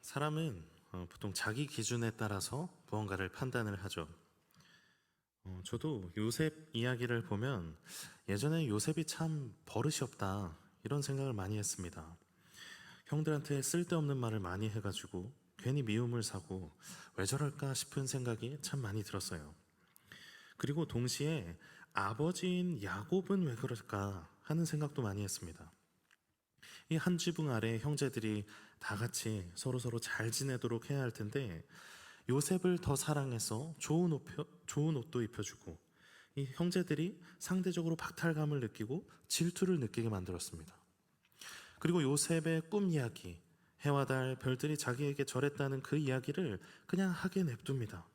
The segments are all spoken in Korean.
사람은 보통 자기 기준에 따라서 무언가를 판단을 하죠. 저도 요셉 이야기를 보면 예전에 요셉이 참 버릇이 없다 이런 생각을 많이 했습니다. 형들한테 쓸데없는 말을 많이 해가지고 괜히 미움을 사고 왜 저럴까 싶은 생각이 참 많이 들었어요. 그리고 동시에 아버지인 야곱은 왜 그럴까 하는 생각도 많이 했습니다. 이 한 지붕 아래 형제들이 다 같이 서로 잘 지내도록 해야 할 텐데 요셉을 더 사랑해서 좋은 옷도 입혀주고 이 형제들이 상대적으로 박탈감을 느끼고 질투를 느끼게 만들었습니다. 그리고 요셉의 꿈 이야기, 해와 달, 별들이 자기에게 절했다는 그 이야기를 그냥 하게 냅둡니다.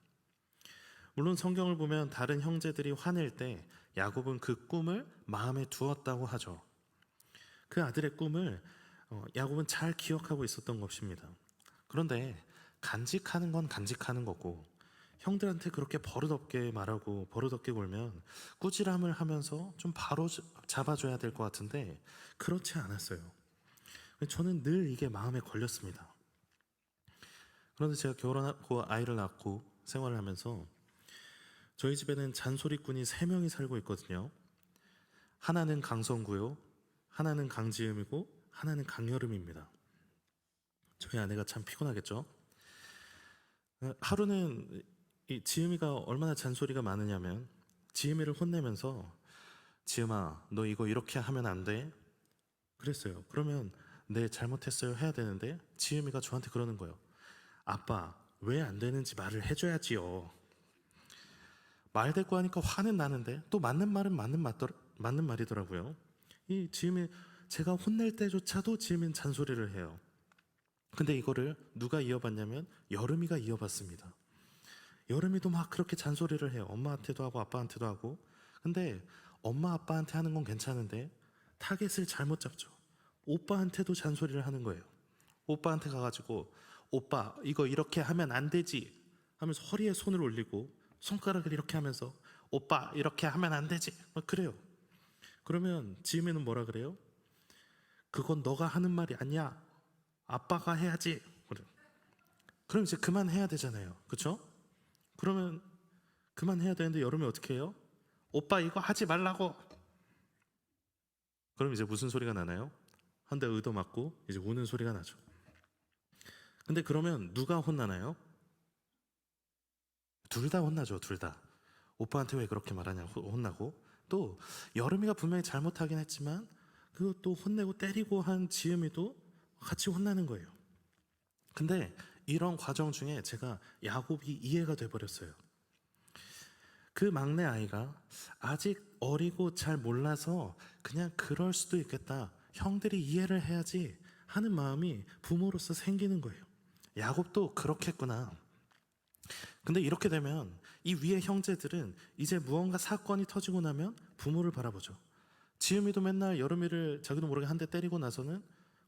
물론 성경을 보면 다른 형제들이 화낼 때 야곱은 그 꿈을 마음에 두었다고 하죠. 그 아들의 꿈을 야곱은 잘 기억하고 있었던 것입니다. 그런데 간직하는 건 간직하는 거고 형들한테 그렇게 버릇없게 말하고 버릇없게 굴면 꾸지람을 하면서 좀 바로 잡아줘야 될 것 같은데 그렇지 않았어요. 저는 늘 이게 마음에 걸렸습니다. 그런데 제가 결혼하고 아이를 낳고 생활을 하면서 저희 집에는 잔소리꾼이 3명이 살고 있거든요. 하나는 강성구요, 하나는 강지음이고 하나는 강여름입니다. 저희 아내가 참 피곤하겠죠. 하루는 이 지음이가 얼마나 잔소리가 많으냐면 지음이를 혼내면서 지음아 너 이거 이렇게 하면 안 돼? 그랬어요. 그러면 네 잘못했어요 해야 되는데 지음이가 저한테 그러는 거예요. 아빠 왜 안 되는지 말을 해줘야지요. 말 대꾸 하니까 화는 나는데 또 맞는 말은 맞는 말이더라고요. 이 지음이 제가 혼낼 때조차도 지음이는 잔소리를 해요. 근데 이거를 누가 이어봤냐면 여름이가 이어봤습니다. 여름이도 막 그렇게 잔소리를 해요. 엄마한테도 하고 아빠한테도 하고. 근데 엄마 아빠한테 하는 건 괜찮은데 타겟을 잘못 잡죠. 오빠한테도 잔소리를 하는 거예요. 오빠한테 가가지고 오빠 이거 이렇게 하면 안 되지 하면서 허리에 손을 올리고 손가락을 이렇게 하면서 오빠 이렇게 하면 안 되지 막 그래요. 그러면 지음이는 뭐라 그래요? 그건 너가 하는 말이 아니야. 아빠가 해야지. 그래. 그럼 이제 그만해야 되잖아요. 그렇죠? 그러면 그만해야 되는데 여름에 어떻게 해요? 오빠 이거 하지 말라고. 그럼 이제 무슨 소리가 나나요? 한 대 의도 맞고 이제 우는 소리가 나죠. 근데 그러면 누가 혼나나요? 둘 다 혼나죠. 둘 다. 오빠한테 왜 그렇게 말하냐 혼나고 또 여름이가 분명히 잘못하긴 했지만 그것도 혼내고 때리고 한 지음이도 같이 혼나는 거예요. 근데 이런 과정 중에 제가 야곱이 이해가 돼 버렸어요. 그 막내 아이가 아직 어리고 잘 몰라서 그냥 그럴 수도 있겠다. 형들이 이해를 해야지 하는 마음이 부모로서 생기는 거예요. 야곱도 그렇겠구나. 근데 이렇게 되면 이 위에 형제들은 이제 무언가 사건이 터지고 나면 부모를 바라보죠. 지음이도 맨날 여름이를 자기도 모르게 한 대 때리고 나서는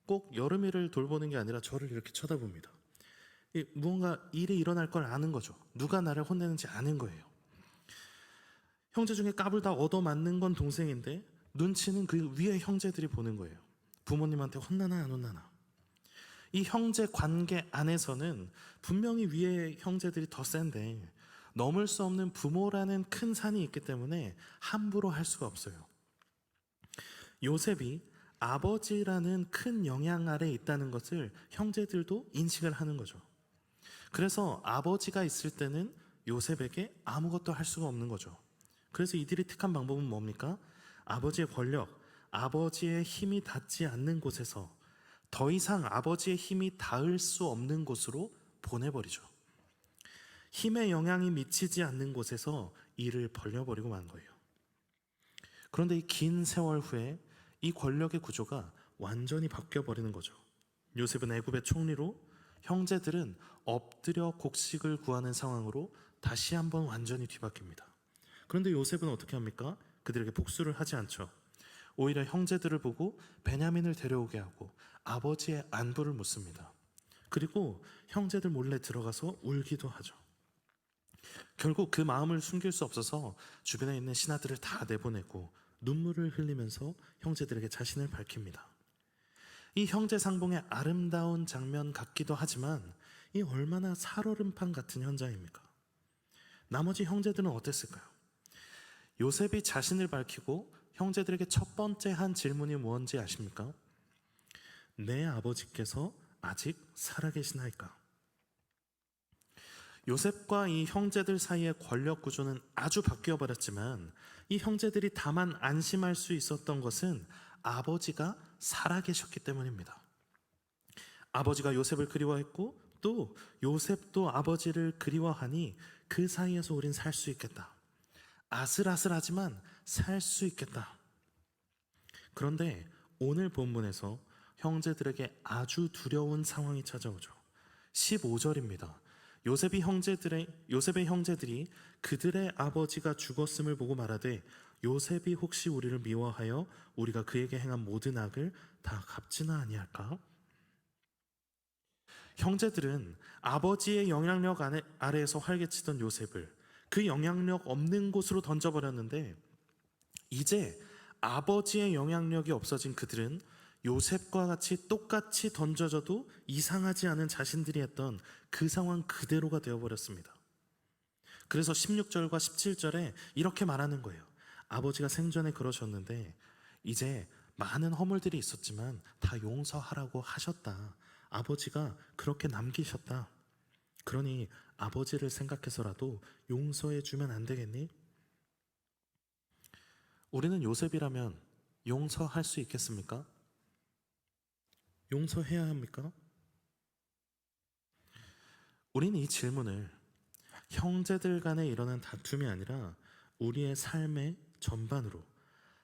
꼭 여름이를 돌보는 게 아니라 저를 이렇게 쳐다봅니다. 무언가 일이 일어날 걸 아는 거죠. 누가 나를 혼내는지 아는 거예요. 형제 중에 깝을 다 얻어맞는 건 동생인데 눈치는 그 위에 형제들이 보는 거예요. 부모님한테 혼나나 안 혼나나. 이 형제 관계 안에서는 분명히 위에 형제들이 더 센데 넘을 수 없는 부모라는 큰 산이 있기 때문에 함부로 할 수가 없어요. 요셉이 아버지라는 큰 영향 아래 있다는 것을 형제들도 인식을 하는 거죠. 그래서 아버지가 있을 때는 요셉에게 아무것도 할 수가 없는 거죠. 그래서 이들이 택한 방법은 뭡니까? 아버지의 권력, 아버지의 힘이 닿지 않는 곳에서 더 이상 아버지의 힘이 닿을 수 없는 곳으로 보내버리죠. 힘의 영향이 미치지 않는 곳에서 일을 벌려버리고 만 거예요. 그런데 이 긴 세월 후에 이 권력의 구조가 완전히 바뀌어버리는 거죠. 요셉은 애굽의 총리로, 형제들은 엎드려 곡식을 구하는 상황으로 다시 한번 완전히 뒤바뀝니다. 그런데 요셉은 어떻게 합니까? 그들에게 복수를 하지 않죠. 오히려 형제들을 보고 베냐민을 데려오게 하고 아버지의 안부를 묻습니다. 그리고 형제들 몰래 들어가서 울기도 하죠. 결국 그 마음을 숨길 수 없어서 주변에 있는 신하들을 다 내보내고 눈물을 흘리면서 형제들에게 자신을 밝힙니다. 이 형제 상봉의 아름다운 장면 같기도 하지만 이 얼마나 살얼음판 같은 현장입니까? 나머지 형제들은 어땠을까요? 요셉이 자신을 밝히고 형제들에게 첫 번째 한 질문이 뭔지 아십니까? 내 아버지께서 아직 살아계시나이까? 요셉과 이 형제들 사이의 권력 구조는 아주 바뀌어 버렸지만 이 형제들이 다만 안심할 수 있었던 것은 아버지가 살아계셨기 때문입니다. 아버지가 요셉을 그리워했고 또 요셉도 아버지를 그리워하니 그 사이에서 우린 살 수 있겠다. 아슬아슬하지만 살 수 있겠다. 그런데 오늘 본문에서 형제들에게 아주 두려운 상황이 찾아오죠. 15절입니다. 요셉의 형제들이 그들의 아버지가 죽었음을 보고 말하되 요셉이 혹시 우리를 미워하여 우리가 그에게 행한 모든 악을 다 갚지나 아니할까? 형제들은 아버지의 영향력 아래에서 활개치던 요셉을 그 영향력 없는 곳으로 던져버렸는데 이제 아버지의 영향력이 없어진 그들은 요셉과 같이 똑같이 던져져도 이상하지 않은 자신들이 했던 그 상황 그대로가 되어버렸습니다. 그래서 16절과 17절에 이렇게 말하는 거예요. 아버지가 생전에 그러셨는데 이제 많은 허물들이 있었지만 다 용서하라고 하셨다. 아버지가 그렇게 남기셨다. 그러니 아버지를 생각해서라도 용서해 주면 안 되겠니? 우리는 요셉이라면 용서할 수 있겠습니까? 용서해야 합니까? 우리는 이 질문을 형제들 간에 일어난 다툼이 아니라 우리의 삶의 전반으로,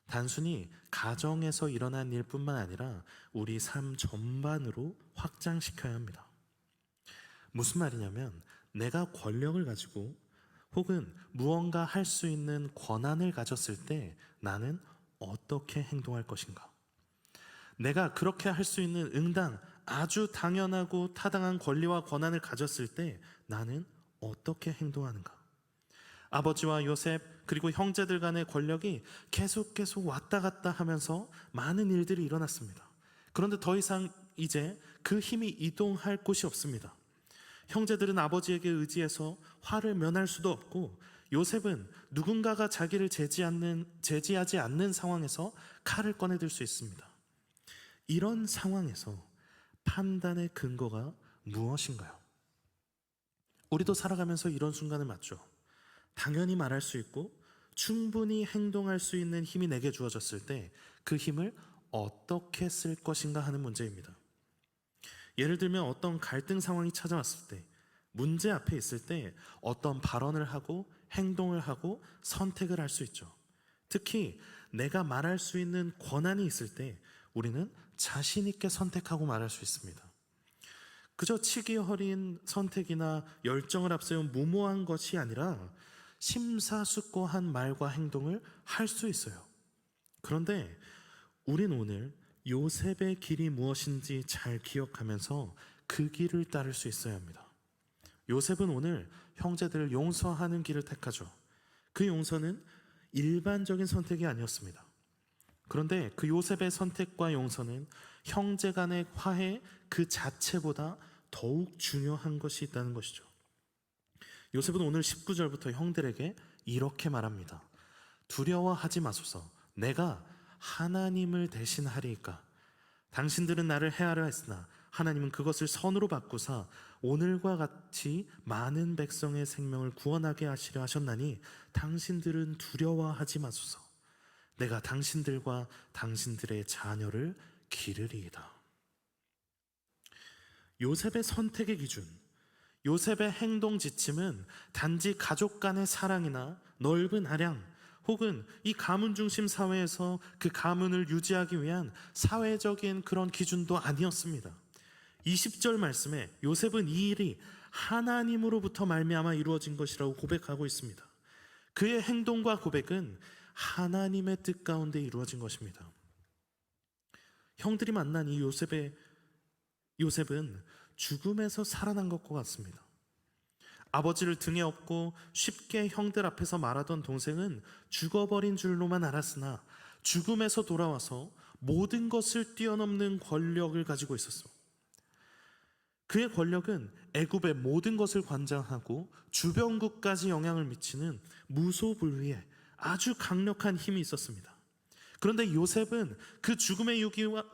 단순히 가정에서 일어난 일뿐만 아니라 우리 삶 전반으로 확장시켜야 합니다. 무슨 말이냐면 내가 권력을 가지고 혹은 무언가 할 수 있는 권한을 가졌을 때 나는 어떻게 행동할 것인가? 내가 그렇게 할 수 있는 응당, 아주 당연하고 타당한 권리와 권한을 가졌을 때 나는 어떻게 행동하는가? 아버지와 요셉 그리고 형제들 간의 권력이 계속 왔다 갔다 하면서 많은 일들이 일어났습니다. 그런데 더 이상 이제 그 힘이 이동할 곳이 없습니다. 형제들은 아버지에게 의지해서 화를 면할 수도 없고 요셉은 누군가가 자기를 제지하지 않는 상황에서 칼을 꺼내들 수 있습니다. 이런 상황에서 판단의 근거가 무엇인가요? 우리도 살아가면서 이런 순간을 맞죠. 당연히 말할 수 있고 충분히 행동할 수 있는 힘이 내게 주어졌을 때 그 힘을 어떻게 쓸 것인가 하는 문제입니다. 예를 들면 어떤 갈등 상황이 찾아왔을 때, 문제 앞에 있을 때 어떤 발언을 하고 행동을 하고 선택을 할 수 있죠. 특히 내가 말할 수 있는 권한이 있을 때 우리는 자신 있게 선택하고 말할 수 있습니다. 그저 치기 어린 선택이나 열정을 앞세운 무모한 것이 아니라 심사숙고한 말과 행동을 할 수 있어요. 그런데 우린 오늘 요셉의 길이 무엇인지 잘 기억하면서 그 길을 따를 수 있어야 합니다. 요셉은 오늘 형제들을 용서하는 길을 택하죠. 그 용서는 일반적인 선택이 아니었습니다. 그런데 그 요셉의 선택과 용서는 형제 간의 화해 그 자체보다 더욱 중요한 것이 있다는 것이죠. 요셉은 오늘 19절부터 형들에게 이렇게 말합니다. 두려워하지 마소서. 내가 하나님을 대신하리이까. 당신들은 나를 해하려 했으나 하나님은 그것을 선으로 바꾸사 오늘과 같이 많은 백성의 생명을 구원하게 하시려 하셨나니 당신들은 두려워하지 마소서. 내가 당신들과 당신들의 자녀를 기르리이다. 요셉의 선택의 기준, 요셉의 행동 지침은 단지 가족 간의 사랑이나 넓은 아량 혹은 이 가문 중심 사회에서 그 가문을 유지하기 위한 사회적인 그런 기준도 아니었습니다. 20절 말씀에 요셉은 이 일이 하나님으로부터 말미암아 이루어진 것이라고 고백하고 있습니다. 그의 행동과 고백은 하나님의 뜻 가운데 이루어진 것입니다. 형들이 만난 이 요셉은 죽음에서 살아난 것과 같습니다. 아버지를 등에 업고 쉽게 형들 앞에서 말하던 동생은 죽어버린 줄로만 알았으나 죽음에서 돌아와서 모든 것을 뛰어넘는 권력을 가지고 있었어. 그의 권력은 애굽의 모든 것을 관장하고 주변국까지 영향을 미치는 무소불위의 아주 강력한 힘이 있었습니다. 그런데 요셉은 그 죽음의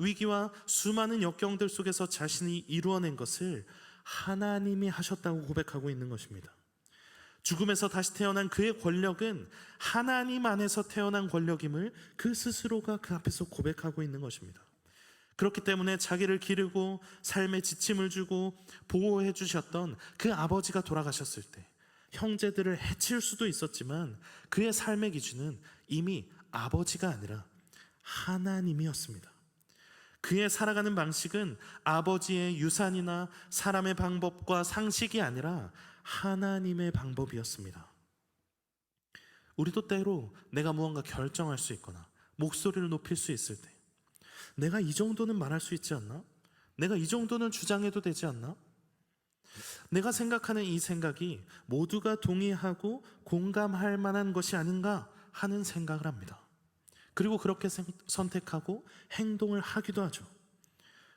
위기와 수많은 역경들 속에서 자신이 이루어낸 것을 하나님이 하셨다고 고백하고 있는 것입니다. 죽음에서 다시 태어난 그의 권력은 하나님 안에서 태어난 권력임을 그 스스로가 그 앞에서 고백하고 있는 것입니다. 그렇기 때문에 자기를 기르고 삶의 지침을 주고 보호해 주셨던 그 아버지가 돌아가셨을 때 형제들을 해칠 수도 있었지만 그의 삶의 기준은 이미 아버지가 아니라 하나님이었습니다. 그의 살아가는 방식은 아버지의 유산이나 사람의 방법과 상식이 아니라 하나님의 방법이었습니다. 우리도 때로 내가 무언가 결정할 수 있거나 목소리를 높일 수 있을 때 내가 이 정도는 말할 수 있지 않나? 내가 이 정도는 주장해도 되지 않나? 내가 생각하는 이 생각이 모두가 동의하고 공감할 만한 것이 아닌가 하는 생각을 합니다. 그리고 그렇게 선택하고 행동을 하기도 하죠.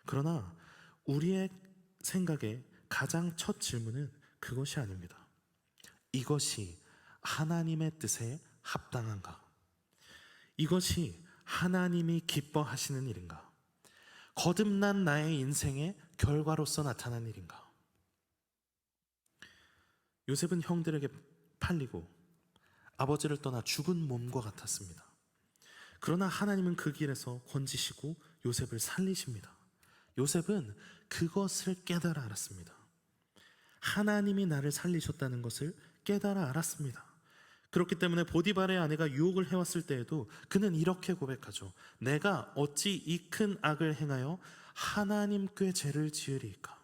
그러나 우리의 생각의 가장 첫 질문은 그것이 아닙니다. 이것이 하나님의 뜻에 합당한가? 이것이 하나님이 기뻐하시는 일인가? 거듭난 나의 인생의 결과로서 나타난 일인가? 요셉은 형들에게 팔리고 아버지를 떠나 죽은 몸과 같았습니다. 그러나 하나님은 그 길에서 건지시고 요셉을 살리십니다. 요셉은 그것을 깨달아 알았습니다. 하나님이 나를 살리셨다는 것을 깨달아 알았습니다. 그렇기 때문에 보디발의 아내가 유혹을 해왔을 때에도 그는 이렇게 고백하죠. 내가 어찌 이 큰 악을 행하여 하나님께 죄를 지으리이까?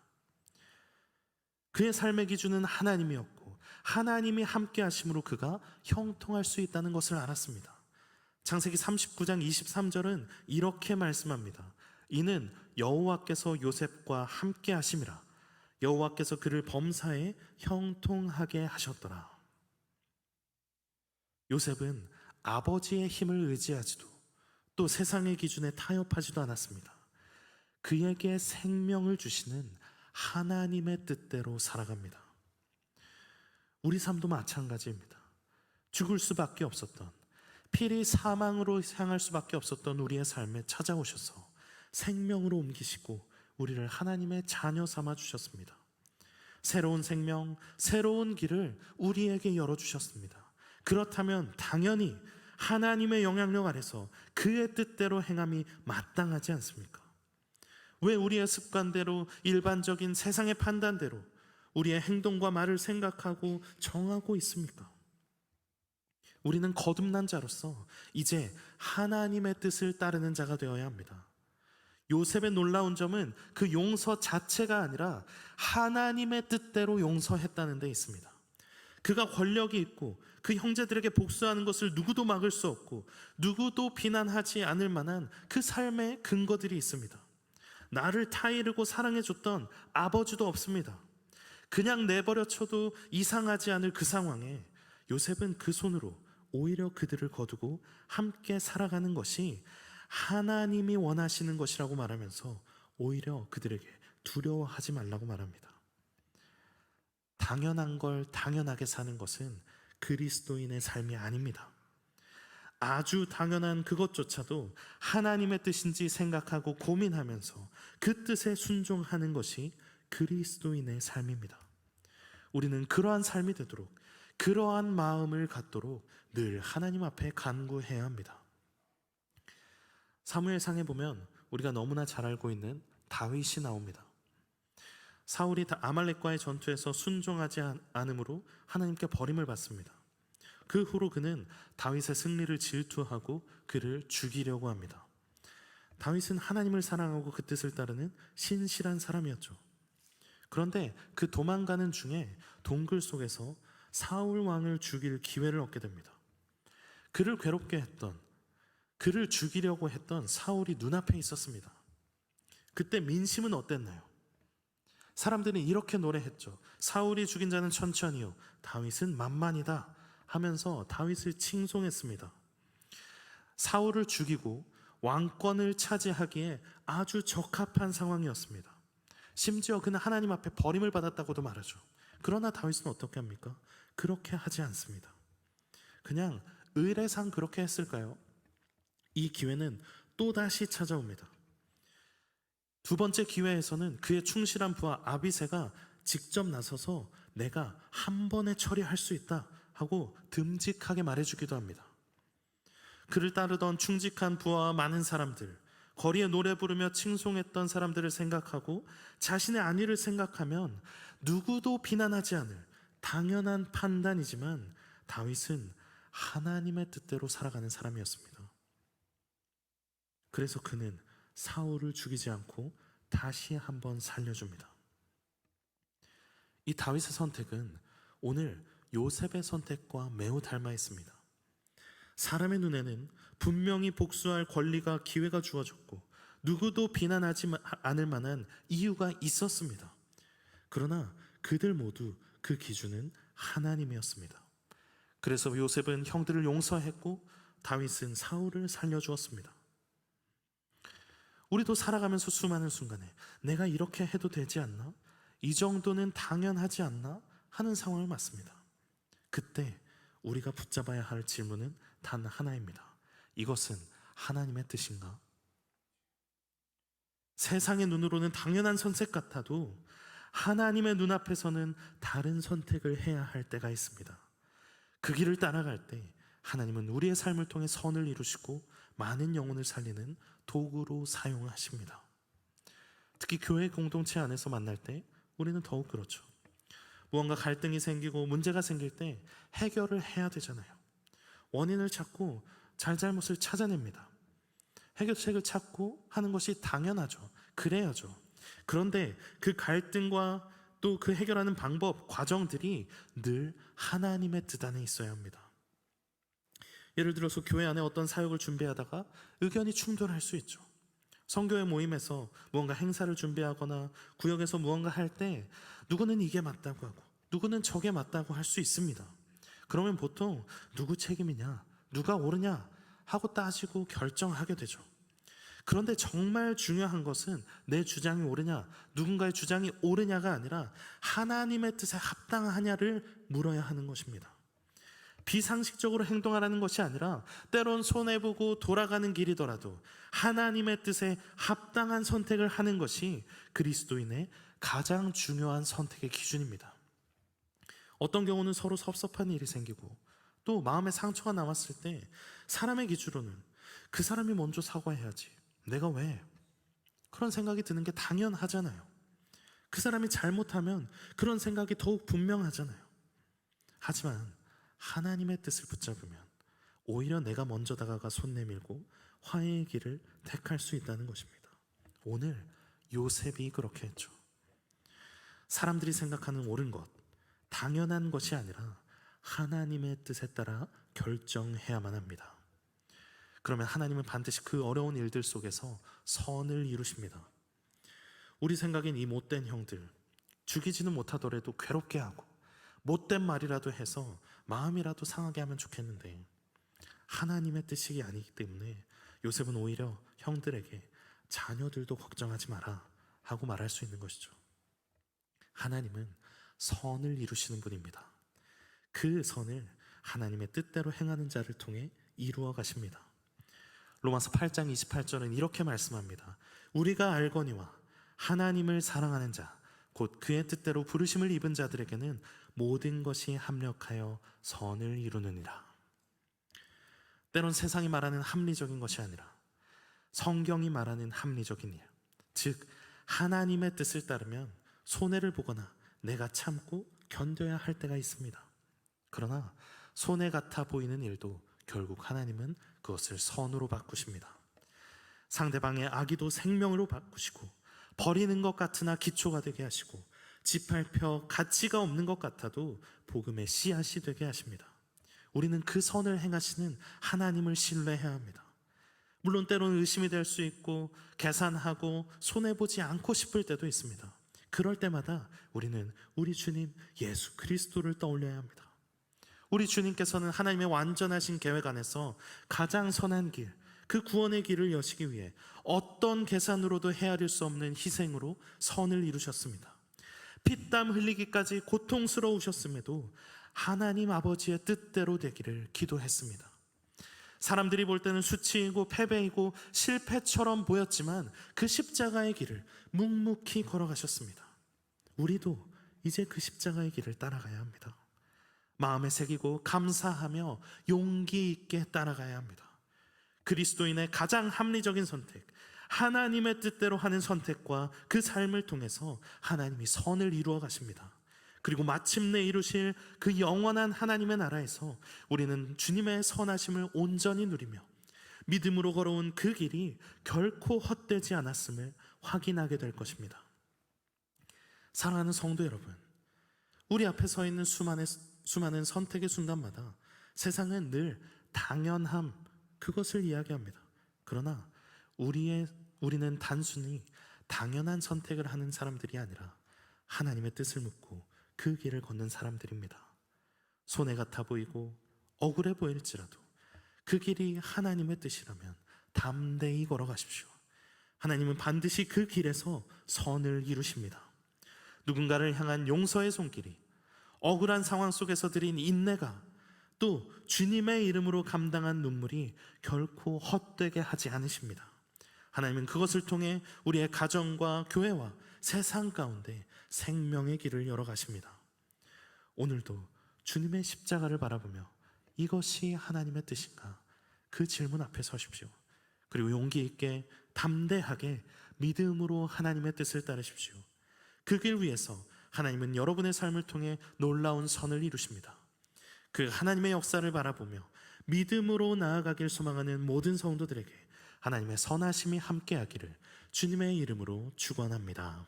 그의 삶의 기준은 하나님이었고 하나님이 함께 하심으로 그가 형통할 수 있다는 것을 알았습니다. 창세기 39장 23절은 이렇게 말씀합니다. 이는 여호와께서 요셉과 함께 하심이라. 여호와께서 그를 범사에 형통하게 하셨더라. 요셉은 아버지의 힘을 의지하지도 또 세상의 기준에 타협하지도 않았습니다. 그에게 생명을 주시는 하나님의 뜻대로 살아갑니다. 우리 삶도 마찬가지입니다. 죽을 수밖에 없었던, 필히 사망으로 향할 수밖에 없었던 우리의 삶에 찾아오셔서 생명으로 옮기시고 우리를 하나님의 자녀 삼아 주셨습니다. 새로운 생명, 새로운 길을 우리에게 열어주셨습니다. 그렇다면 당연히 하나님의 영향력 아래서 그의 뜻대로 행함이 마땅하지 않습니까? 왜 우리의 습관대로 일반적인 세상의 판단대로 우리의 행동과 말을 생각하고 정하고 있습니까? 우리는 거듭난 자로서 이제 하나님의 뜻을 따르는 자가 되어야 합니다. 요셉의 놀라운 점은 그 용서 자체가 아니라 하나님의 뜻대로 용서했다는 데 있습니다. 그가 권력이 있고 그 형제들에게 복수하는 것을 누구도 막을 수 없고 누구도 비난하지 않을 만한 그 삶의 근거들이 있습니다. 나를 타이르고 사랑해줬던 아버지도 없습니다. 그냥 내버려 쳐도 이상하지 않을 그 상황에 요셉은 그 손으로 오히려 그들을 거두고 함께 살아가는 것이 하나님이 원하시는 것이라고 말하면서 오히려 그들에게 두려워하지 말라고 말합니다. 당연한 걸 당연하게 사는 것은 그리스도인의 삶이 아닙니다. 아주 당연한 그것조차도 하나님의 뜻인지 생각하고 고민하면서 그 뜻에 순종하는 것이 그리스도인의 삶입니다. 우리는 그러한 삶이 되도록, 그러한 마음을 갖도록 늘 하나님 앞에 간구해야 합니다. 사무엘상에 보면 우리가 너무나 잘 알고 있는 다윗이 나옵니다. 사울이 아말렉과의 전투에서 순종하지 않으므로 하나님께 버림을 받습니다. 그 후로 그는 다윗의 승리를 질투하고 그를 죽이려고 합니다. 다윗은 하나님을 사랑하고 그 뜻을 따르는 신실한 사람이었죠. 그런데 그 도망가는 중에 동굴 속에서 사울 왕을 죽일 기회를 얻게 됩니다. 그를 괴롭게 했던, 그를 죽이려고 했던 사울이 눈앞에 있었습니다. 그때 민심은 어땠나요? 사람들은 이렇게 노래했죠. 사울이 죽인 자는 천천히요, 다윗은 만만이다 하면서 다윗을 칭송했습니다. 사울을 죽이고 왕권을 차지하기에 아주 적합한 상황이었습니다. 심지어 그는 하나님 앞에 버림을 받았다고도 말하죠. 그러나 다윗은 어떻게 합니까? 그렇게 하지 않습니다. 그냥 의례상 그렇게 했을까요? 이 기회는 또다시 찾아옵니다. 두 번째 기회에서는 그의 충실한 부하 아비새가 직접 나서서 내가 한 번에 처리할 수 있다 하고 듬직하게 말해주기도 합니다. 그를 따르던 충직한 부하와 많은 사람들, 거리에 노래 부르며 칭송했던 사람들을 생각하고 자신의 안위를 생각하면 누구도 비난하지 않을 당연한 판단이지만 다윗은 하나님의 뜻대로 살아가는 사람이었습니다. 그래서 그는 사울을 죽이지 않고 다시 한번 살려줍니다. 이 다윗의 선택은 오늘 요셉의 선택과 매우 닮아 있습니다. 사람의 눈에는 분명히 복수할 권리가 기회가 주어졌고 누구도 비난하지 않을 만한 이유가 있었습니다. 그러나 그들 모두 그 기준은 하나님이었습니다. 그래서 요셉은 형들을 용서했고 다윗은 사울을 살려주었습니다. 우리도 살아가면서 수많은 순간에 내가 이렇게 해도 되지 않나? 이 정도는 당연하지 않나? 하는 상황을 맞습니다. 그때 우리가 붙잡아야 할 질문은 단 하나입니다. 이것은 하나님의 뜻인가? 세상의 눈으로는 당연한 선택 같아도 하나님의 눈앞에서는 다른 선택을 해야 할 때가 있습니다. 그 길을 따라갈 때 하나님은 우리의 삶을 통해 선을 이루시고 많은 영혼을 살리는 도구로 사용하십니다. 특히 교회 공동체 안에서 만날 때 우리는 더욱 그렇죠. 무언가 갈등이 생기고 문제가 생길 때 해결을 해야 되잖아요. 원인을 찾고 잘잘못을 찾아냅니다. 해결책을 찾고 하는 것이 당연하죠. 그래야죠. 그런데 그 갈등과 또 그 해결하는 방법, 과정들이 늘 하나님의 뜻 안에 있어야 합니다. 예를 들어서 교회 안에 어떤 사역을 준비하다가 의견이 충돌할 수 있죠. 성교회 모임에서 무언가 행사를 준비하거나 구역에서 무언가 할 때 누구는 이게 맞다고 하고 누구는 저게 맞다고 할 수 있습니다. 그러면 보통 누구 책임이냐, 누가 옳으냐 하고 따지고 결정하게 되죠. 그런데 정말 중요한 것은 내 주장이 옳으냐, 누군가의 주장이 옳으냐가 아니라 하나님의 뜻에 합당하냐를 물어야 하는 것입니다. 비상식적으로 행동하라는 것이 아니라 때론 손해보고 돌아가는 길이더라도 하나님의 뜻에 합당한 선택을 하는 것이 그리스도인의 가장 중요한 선택의 기준입니다. 어떤 경우는 서로 섭섭한 일이 생기고 또 마음에 상처가 남았을 때 사람의 기준으로는 그 사람이 먼저 사과해야지, 내가 왜? 그런 생각이 드는 게 당연하잖아요. 그 사람이 잘못하면 그런 생각이 더욱 분명하잖아요. 하지만 하나님의 뜻을 붙잡으면 오히려 내가 먼저 다가가 손 내밀고 화해의 길을 택할 수 있다는 것입니다. 오늘 요셉이 그렇게 했죠. 사람들이 생각하는 옳은 것, 당연한 것이 아니라 하나님의 뜻에 따라 결정해야만 합니다. 그러면 하나님은 반드시 그 어려운 일들 속에서 선을 이루십니다. 우리 생각엔 이 못된 형들, 죽이지는 못하더라도 괴롭게 하고 못된 말이라도 해서 마음이라도 상하게 하면 좋겠는데 하나님의 뜻이 아니기 때문에 요셉은 오히려 형들에게 자녀들도 걱정하지 마라 하고 말할 수 있는 것이죠. 하나님은 선을 이루시는 분입니다. 그 선을 하나님의 뜻대로 행하는 자를 통해 이루어 가십니다. 로마서 8장 28절은 이렇게 말씀합니다. 우리가 알거니와 하나님을 사랑하는 자, 곧 그의 뜻대로 부르심을 입은 자들에게는 모든 것이 합력하여 선을 이루느니라. 때론 세상이 말하는 합리적인 것이 아니라 성경이 말하는 합리적인 일, 즉 하나님의 뜻을 따르면 손해를 보거나 내가 참고 견뎌야 할 때가 있습니다. 그러나 손해 같아 보이는 일도 결국 하나님은 그것을 선으로 바꾸십니다. 상대방의 악의도 생명으로 바꾸시고 버리는 것 같으나 기초가 되게 하시고 짓밟혀 가치가 없는 것 같아도 복음의 씨앗이 되게 하십니다. 우리는 그 선을 행하시는 하나님을 신뢰해야 합니다. 물론 때로는 의심이 될 수 있고 계산하고 손해보지 않고 싶을 때도 있습니다. 그럴 때마다 우리는 우리 주님 예수 그리스도를 떠올려야 합니다. 우리 주님께서는 하나님의 완전하신 계획 안에서 가장 선한 길, 그 구원의 길을 여시기 위해 어떤 계산으로도 헤아릴 수 없는 희생으로 선을 이루셨습니다. 피땀 흘리기까지 고통스러우셨음에도 하나님 아버지의 뜻대로 되기를 기도했습니다. 사람들이 볼 때는 수치이고 패배이고 실패처럼 보였지만 그 십자가의 길을 묵묵히 걸어가셨습니다. 우리도 이제 그 십자가의 길을 따라가야 합니다. 마음에 새기고 감사하며 용기 있게 따라가야 합니다. 그리스도인의 가장 합리적인 선택, 하나님의 뜻대로 하는 선택과 그 삶을 통해서 하나님이 선을 이루어 가십니다. 그리고 마침내 이루실 그 영원한 하나님의 나라에서 우리는 주님의 선하심을 온전히 누리며 믿음으로 걸어온 그 길이 결코 헛되지 않았음을 확인하게 될 것입니다. 사랑하는 성도 여러분, 우리 앞에 서 있는 수많은 선택의 순간마다 세상은 늘 당연함, 그것을 이야기합니다. 그러나 우리는 단순히 당연한 선택을 하는 사람들이 아니라 하나님의 뜻을 묻고 그 길을 걷는 사람들입니다. 손해 같아 보이고 억울해 보일지라도 그 길이 하나님의 뜻이라면 담대히 걸어가십시오. 하나님은 반드시 그 길에서 선을 이루십니다. 누군가를 향한 용서의 손길이, 억울한 상황 속에서 드린 인내가, 또 주님의 이름으로 감당한 눈물이 결코 헛되게 하지 않으십니다. 하나님은 그것을 통해 우리의 가정과 교회와 세상 가운데 생명의 길을 열어가십니다. 오늘도 주님의 십자가를 바라보며 이것이 하나님의 뜻인가? 그 질문 앞에 서십시오. 그리고 용기 있게 담대하게 믿음으로 하나님의 뜻을 따르십시오. 그 길 위에서 하나님은 여러분의 삶을 통해 놀라운 선을 이루십니다. 그 하나님의 역사를 바라보며 믿음으로 나아가길 소망하는 모든 성도들에게 하나님의 선하심이 함께하기를 주님의 이름으로 축원합니다.